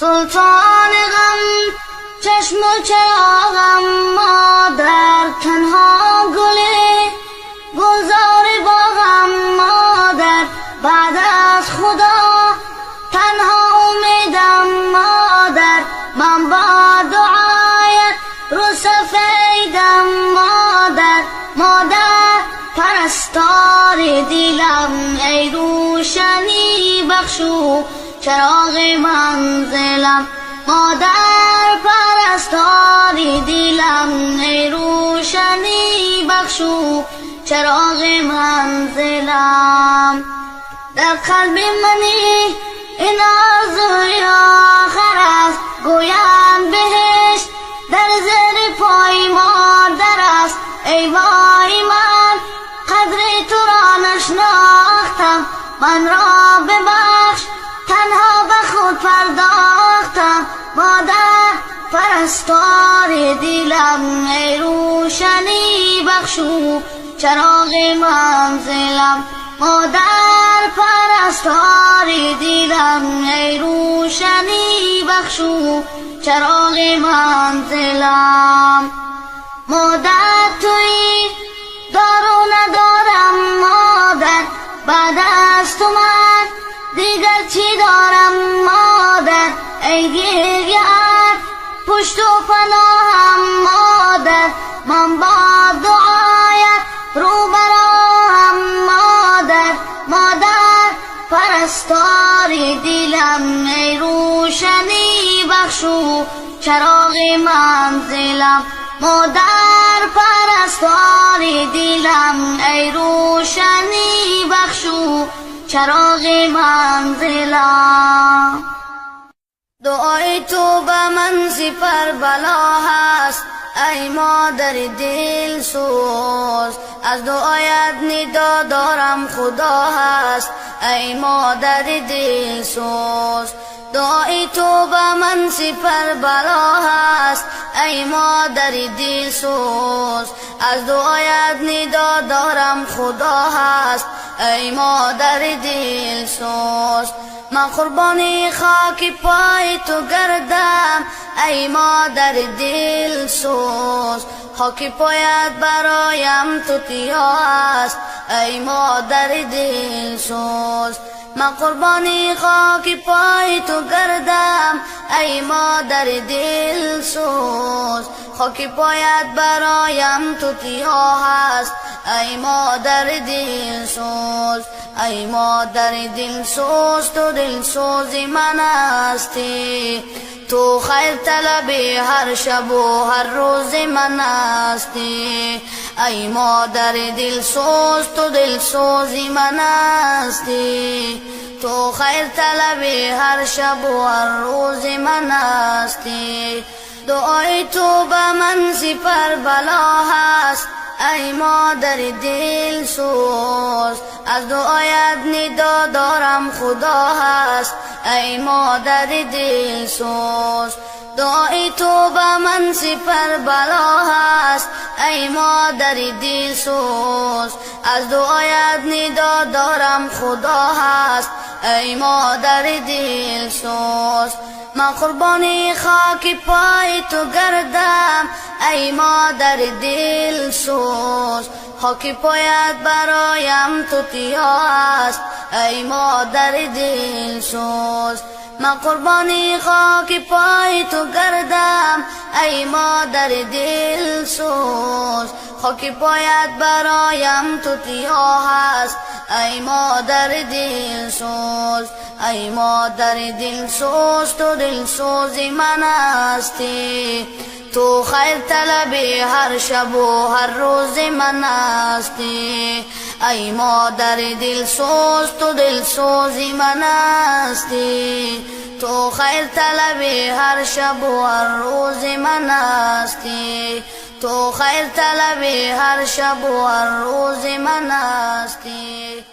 سلطان غم چشم و چراغم، مادر تنها گلی گلزار باغم، مادر بعد از خدا تنها امیدم، مادر من با دعایت رو سفیدم، مادر پرستار دلم، ای روشنی بخشو چراغ منزلم، مادر پرستار دلم، ای روشنی بخشو چراغ منزلم. در قلب منی این آرزوی آخر است، گویم بهشت در زیر پای مادر است، ای وای من قدر تو را نشناختم، من را ببخش تنها به خود پرداختم، مادر پرستار دلم، ای روشنی بخشو چراغ منزلم، مادر پرستار دلم، ای روشنی بخشو چراغ منزلم. مادر تویی دار و ندارم، مادر بعد از تو من دیگر چی دارم، مادر ای گریه‌ات پشت و پناهم، مادر من با دعایت رو براهم، مادر پرستار دلم، ای روشنی بخشو چراغ منزلم، مادر پرستار دلم، ای روشنی بخشو چراغ منزلم. دعای تو به من سپر بلا هست، ای مادر دل سوز، از دعایت ندا دارم خدا هست، ای مادر دل سوز. دعای تو به من سپر بلا هست، ای مادر دل سوز، از دعایت ندا دارم خدا هست، ای مادر دل سوز. من قربانی خاک پای تو گردم، ای مادر دل سوز، خاک پایت برایم توتیا است، ای مادر دل سوز. من قربانی خاک پای تو گردم، ای مادر دل سوز، خاک پایت برایم توتیا هست، ای مادر دل سوز. ای مادر دل سوز تو دل سوز من هستی، تو خیر طلب هر شب و هر روز من هستی، ای مادر دل سوز تو دل سوز من هستی، تو خیر طلب هر شب و هر روز من هستی. دعای تو به من سپر بلا هست، ای مادر دل سوز، از دعایت ندا دارم خدا هست، ای مادر دل سوز. دعای تو به من سپر بلا هست، ای مادر دل سوز، از دعایت ندا دارم خدا هست، ای مادر دل سوز. من قربانی خاک پای تو گردم، ای مادر دل سوز، خاک پایت برایم توتیا است، ای مادر دل سوز. من قربانی خاک پای تو گردم، ای مادر دل سوز، خاک پایت برایم توتیا هست، ای مادر دل سوز. ای مادر دل سوز تو دل سوز من هستی، تو خیر طلب هر شب و هر روز من هستی، ای مادر دل سوز تو دل سوز من هستی، تو خیر طلب هر شب و هر روز من هستی، تو خیر طلب هر شب و هر روز من هستی.